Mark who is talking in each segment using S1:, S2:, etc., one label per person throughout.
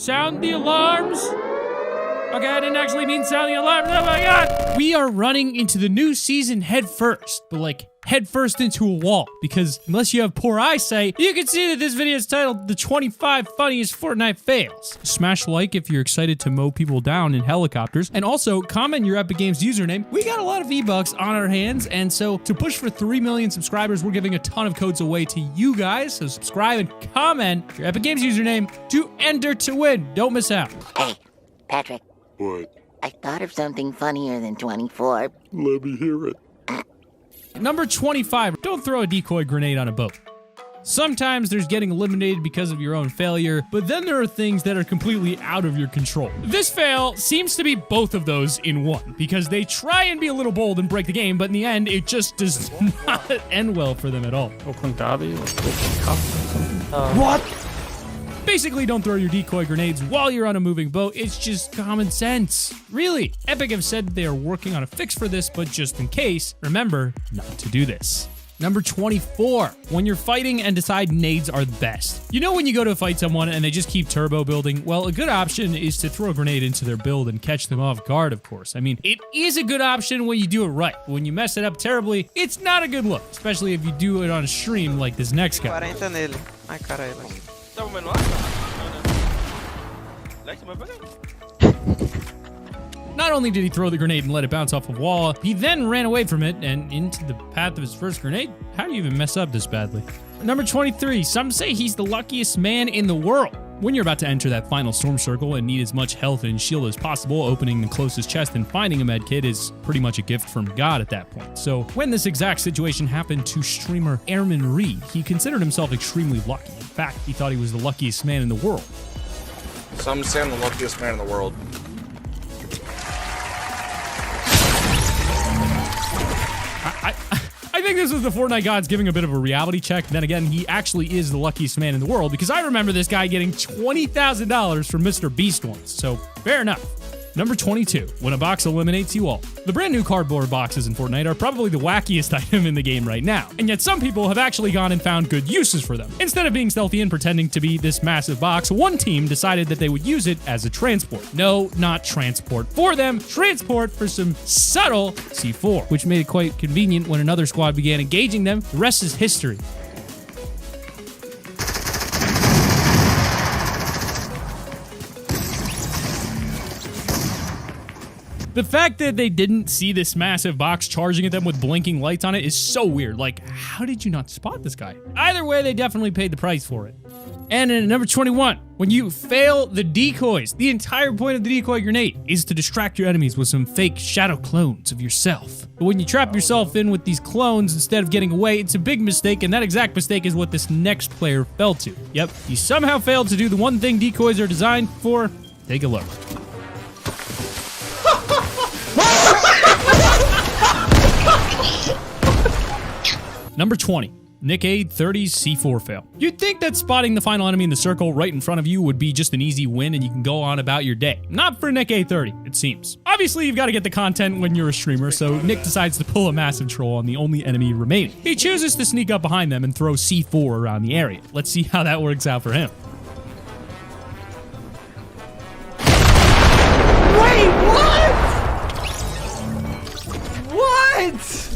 S1: Sound the alarms. Okay, I didn't actually mean sound the alarms. Oh my god! We are running into the new season head first, but like head first into a wall, because unless you have poor eyesight, you can see that this video is titled The 25 Funniest Fortnite Fails. Smash like if you're excited to mow people down in helicopters, and also comment your Epic Games username. We got a lot of V-Bucks on our hands, and so to push for 3 million subscribers, we're giving a ton of codes away to you guys, so subscribe and comment your Epic Games username to enter to win. Don't miss out.
S2: Hey, Patrick.
S3: What?
S2: I thought of something funnier than 24.
S3: Let me hear it.
S1: Number 25, don't throw a decoy grenade on a boat. Sometimes there's getting eliminated because of your own failure, but then there are things that are completely out of your control. This fail seems to be both of those in one, because they try and be a little bold and break the game, but in the end, it just does not end well for them at all.
S3: What?
S1: Basically, don't throw your decoy grenades while you're on a moving boat. It's just common sense. Really, Epic have said they are working on a fix for this, but just in case, remember not to do this. Number 24, when you're fighting and decide nades are the best. You know when you go to fight someone and they just keep turbo building? Well, a good option is to throw a grenade into their build and catch them off guard, of course. I mean, it is a good option when you do it right. When you mess it up terribly, it's not a good look, especially if you do it on a stream like this next guy.
S4: 40 nele. Ai, caralho.
S5: Tá menor? Lex, vai pegar.
S1: Not only did he throw the grenade and let it bounce off a wall, he then ran away from it and into the path of his first grenade. How do you even mess up this badly? Number 23, some say he's the luckiest man in the world. When you're about to enter that final storm circle and need as much health and shield as possible, opening the closest chest and finding a med kit is pretty much a gift from God at that point. So when this exact situation happened to streamer Airman Reed, he considered himself extremely lucky. In fact, he thought he was the luckiest man in the world.
S6: Some say I'm the luckiest man in the world.
S1: I think this was the Fortnite gods giving a bit of a reality check. Then again, he actually is the luckiest man in the world, because I remember this guy getting $20,000 from Mr. Beast once, so fair enough. Number 22, when a box eliminates you all. The brand new cardboard boxes in Fortnite are probably the wackiest item in the game right now, and yet some people have actually gone and found good uses for them. Instead of being stealthy and pretending to be this massive box, one team decided that they would use it as a transport. No, not transport for them, transport for some subtle C4, which made it quite convenient when another squad began engaging them. The rest is history. The fact that they didn't see this massive box charging at them with blinking lights on it is so weird. Like, how did you not spot this guy? Either way, they definitely paid the price for it. And at number 21, when you fail the decoys, the entire point of the decoy grenade is to distract your enemies with some fake shadow clones of yourself. But when you trap yourself in with these clones instead of getting away, it's a big mistake, and that exact mistake is what this next player fell to. Yep, he somehow failed to do the one thing decoys are designed for. Take a look. Number 20, Nick A 30's C4 fail. You'd think that spotting the final enemy in the circle right in front of you would be just an easy win and you can go on about your day. Not for Nick A 30, it seems. Obviously, you've got to get the content when you're a streamer, so Nick decides to pull a massive troll on the only enemy remaining. He chooses to sneak up behind them and throw C4 around the area. Let's see how that works out for him.
S4: Wait, what? What?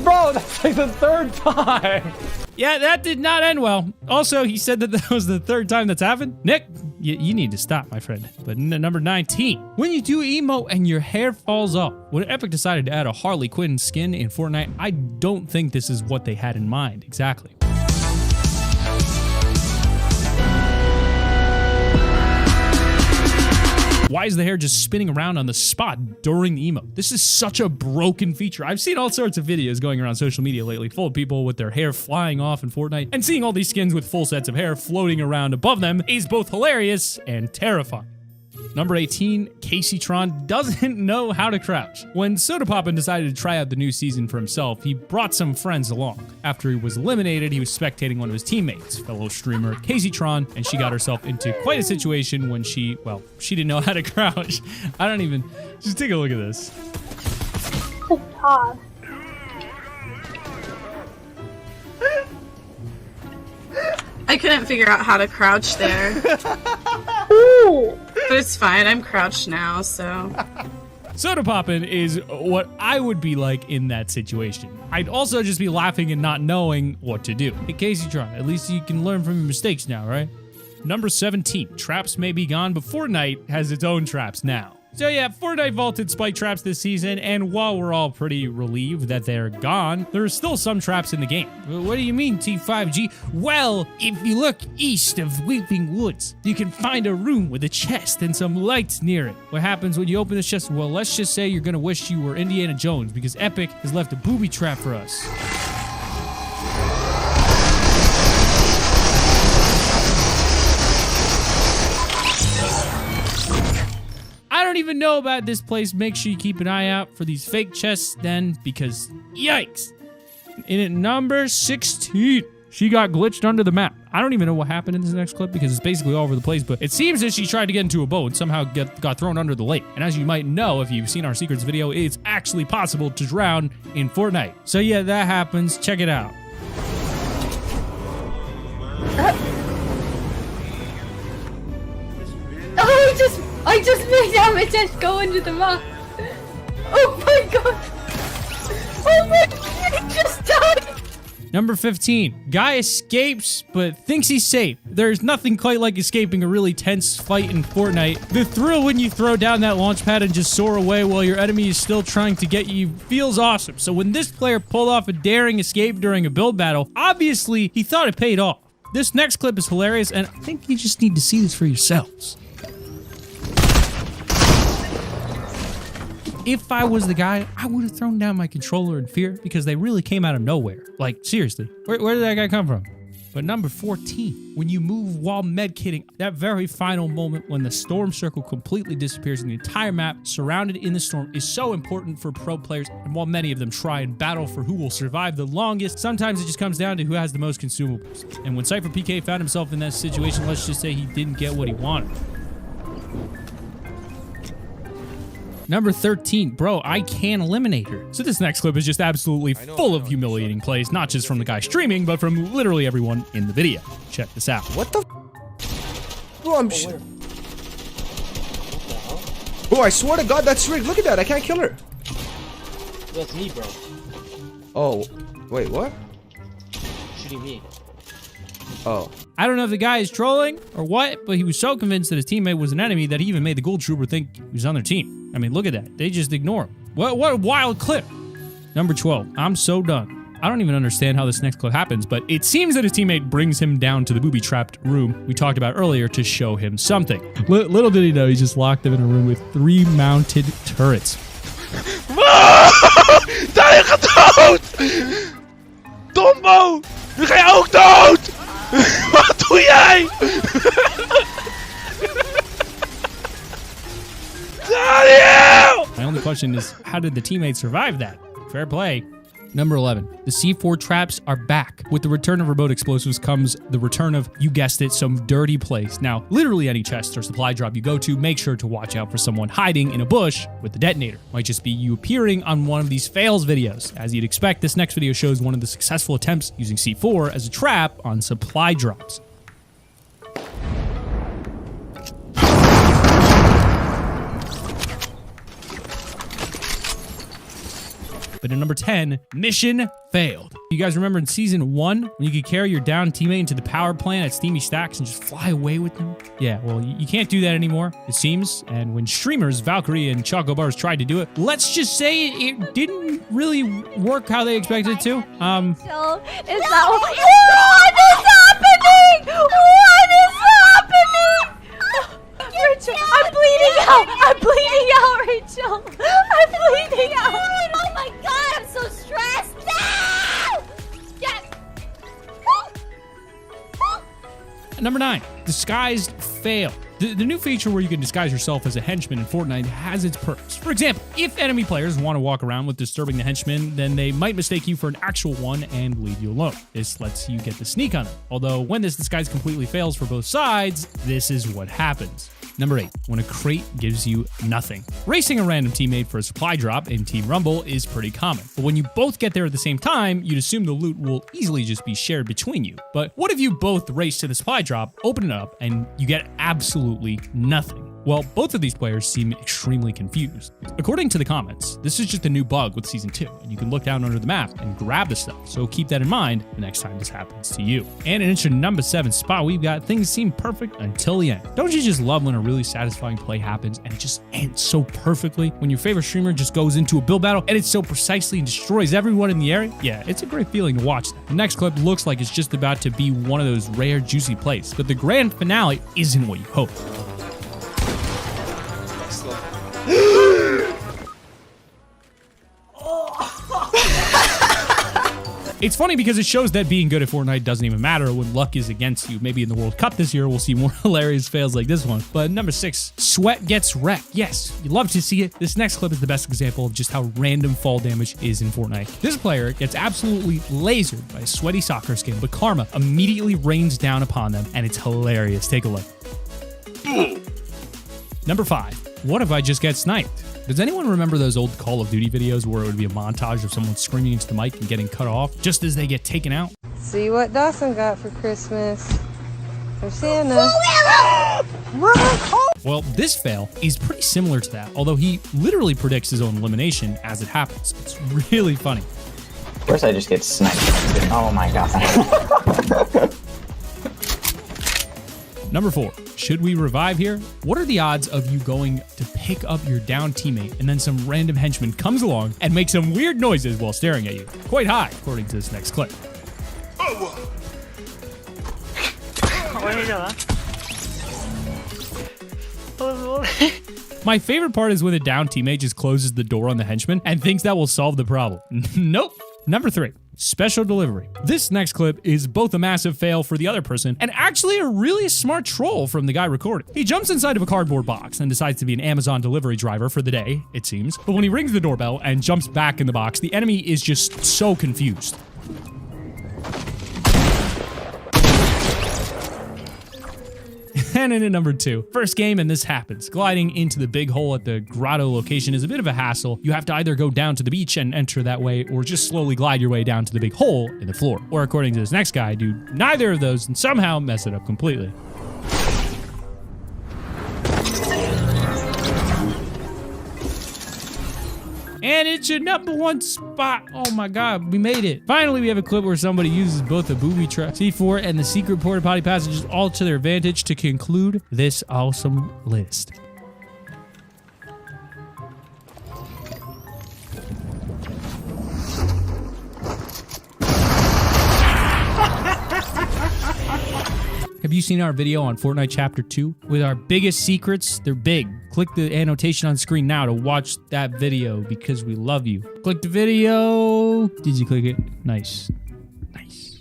S4: Bro, that's like the third time.
S1: Yeah, that did not end well. Also, he said that was the third time that's happened. Nick, you need to stop, my friend. But number 19, when you do emote and your hair falls off. When Epic decided to add a Harley Quinn skin in Fortnite, I don't think this is what they had in mind exactly. Why is the hair just spinning around on the spot during the emote? This is such a broken feature. I've seen all sorts of videos going around social media lately full of people with their hair flying off in Fortnite, and seeing all these skins with full sets of hair floating around above them is both hilarious and terrifying. Number 18, Casey Tron doesn't know how to crouch. When Soda Poppin decided to try out the new season for himself, he brought some friends along. After he was eliminated, he was spectating one of his teammates, fellow streamer Casey Tron, and she got herself into quite a situation when she didn't know how to crouch. Just take a look at this.
S7: I couldn't figure out how to crouch there.
S5: it's fine. I'm crouched now, so.
S1: Soda poppin' is what I would be like in that situation. I'd also just be laughing and not knowing what to do. In case you try, at least you can learn from your mistakes now, right? Number 17, traps may be gone, but Fortnite has its own traps now. So yeah, Fortnite vaulted spike traps this season, and while we're all pretty relieved that they're gone, there are still some traps in the game. What do you mean, T5G? Well, if you look east of Weeping Woods, you can find a room with a chest and some lights near it. What happens when you open this chest? Well, let's just say you're gonna wish you were Indiana Jones, because Epic has left a booby trap for us. I don't even know about this place. Make sure you keep an eye out for these fake chests then, because yikes. In at number 16, she got glitched under the map. I don't even know what happened in this next clip because it's basically all over the place, but it seems that she tried to get into a boat and somehow got thrown under the lake. And as you might know, if you've seen our secrets video, it's actually possible to drown in Fortnite. So yeah, that happens. Check it out.
S7: Oh, I just made Amethyst go into the map. Oh my god. Oh my god, he just died.
S1: Number 15, guy escapes but thinks he's safe. There's nothing quite like escaping a really tense fight in Fortnite. The thrill when you throw down that launch pad and just soar away while your enemy is still trying to get you feels awesome. So when this player pulled off a daring escape during a build battle, obviously he thought it paid off. This next clip is hilarious, and I think you just need to see this for yourselves. If I was the guy, I would have thrown down my controller in fear because they really came out of nowhere. Like, seriously, where did that guy come from? But number 14, when you move while medkitting, that very final moment when the storm circle completely disappears and the entire map surrounded in the storm is so important for pro players. And while many of them try and battle for who will survive the longest, sometimes it just comes down to who has the most consumables. And when Cypher PK found himself in that situation, let's just say he didn't get what he wanted. Number 13, bro, I can't eliminate her. So this next clip is just absolutely full of humiliating plays, not just from the guy streaming, but from literally everyone in the video. Check this out.
S8: What the Bro, I'm Bro, I swear to God, that's rigged. Look at that, I can't kill her.
S4: That's me, bro.
S8: Oh, wait, what?
S4: Shooting me.
S8: Oh.
S1: I don't know if the guy is trolling or what, but he was so convinced that his teammate was an enemy that he even made the gold trooper think he was on their team. I mean, look at that. They just ignore him. What a wild clip. Number 12. I'm so done. I don't even understand how this next clip happens, but it seems that his teammate brings him down to the booby-trapped room we talked about earlier to show him something. Little did he know, he just locked him in a room with 3 mounted turrets.
S9: Daar gaat dood! Dombo! Nu ga je ook dood! Wat doe jij? Daniel!
S1: My only question is, how did the teammates survive that? Fair play. Number 11, the C4 traps are back. With the return of remote explosives comes the return of, you guessed it, some dirty place. Now, literally any chest or supply drop you go to, make sure to watch out for someone hiding in a bush with the detonator. Might just be you appearing on one of these fails videos. As you'd expect, this next video shows one of the successful attempts using C4 as a trap on supply drops. But in number 10, mission failed. You guys remember in season 1 when you could carry your downed teammate into the power plant at Steamy Stacks and just fly away with them? Yeah, well, you can't do that anymore, it seems. And when streamers Valkyrie and Choco Bars tried to do it, let's just say it didn't really work how they expected it to.
S7: Is that what is happening? What is happening? Rachel, I'm bleeding out. I'm bleeding out, Rachel. I'm bleeding out. Oh my god, I'm so stressed. No! Yes.
S1: Number 9, disguised fail. The new feature where you can disguise yourself as a henchman in Fortnite has its perks. For example, if enemy players want to walk around with disturbing the henchman, then they might mistake you for an actual one and leave you alone. This lets you get the sneak on it. Although when this disguise completely fails for both sides, this is what happens. Number 8, when a crate gives you nothing. Racing a random teammate for a supply drop in Team Rumble is pretty common, but when you both get there at the same time, you'd assume the loot will easily just be shared between you. But what if you both race to the supply drop, open it up, and you get absolutely nothing? Well, both of these players seem extremely confused. According to the comments, this is just a new bug with Season 2, and you can look down under the map and grab the stuff, so keep that in mind the next time this happens to you. And in your number 7 spot, we've got things seem perfect until the end. Don't you just love when a really satisfying play happens and it just ends so perfectly? When your favorite streamer just goes into a build battle and it so precisely and destroys everyone in the area? Yeah, it's a great feeling to watch that. The next clip looks like it's just about to be one of those rare, juicy plays, but the grand finale isn't what you hope. It's funny because it shows that being good at Fortnite doesn't even matter when luck is against you. Maybe in the World Cup this year, we'll see more hilarious fails like this one. But number 6, Sweat gets wrecked. Yes, you love to see it. This next clip is the best example of just how random fall damage is in Fortnite. This player gets absolutely lasered by a sweaty soccer skin, but karma immediately rains down upon them, and it's hilarious. Take a look. Number 5, what if I just get sniped? Does anyone remember those old Call of Duty videos where it would be a montage of someone screaming into the mic and getting cut off just as they get taken out?
S10: See what Dawson got for Christmas. From Santa.
S1: Well, this fail is pretty similar to that, although he literally predicts his own elimination as it happens. It's really funny.
S11: Of course I just get sniped. Oh my god.
S1: Number 4, should we revive here? What are the odds of you going to pick up your down teammate and then some random henchman comes along and makes some weird noises while staring at you? Quite high, according to this next clip. My favorite part is when the down teammate just closes the door on the henchman and thinks that will solve the problem. Nope. Number 3, special delivery. This next clip is both a massive fail for the other person and actually a really smart troll from the guy recording. He jumps inside of a cardboard box and decides to be an Amazon delivery driver for the day, it seems. But when he rings the doorbell and jumps back in the box, the enemy is just so confused. And in at number 2, first game and this happens. Gliding into the big hole at the grotto location is a bit of a hassle. You have to either go down to the beach and enter that way, or just slowly glide your way down to the big hole in the floor. Or according to this next guy, do neither of those and somehow mess it up completely. And it's your number 1 spot. Oh my god, we made it. Finally, we have a clip where somebody uses both the booby trap, C4, and the secret porta potty passages all to their advantage to conclude this awesome list. Have you seen our video on Fortnite Chapter 2 with our biggest secrets? They're big. Click the annotation on screen now to watch that video because we love you. Click the video. Did you click it? Nice. Nice.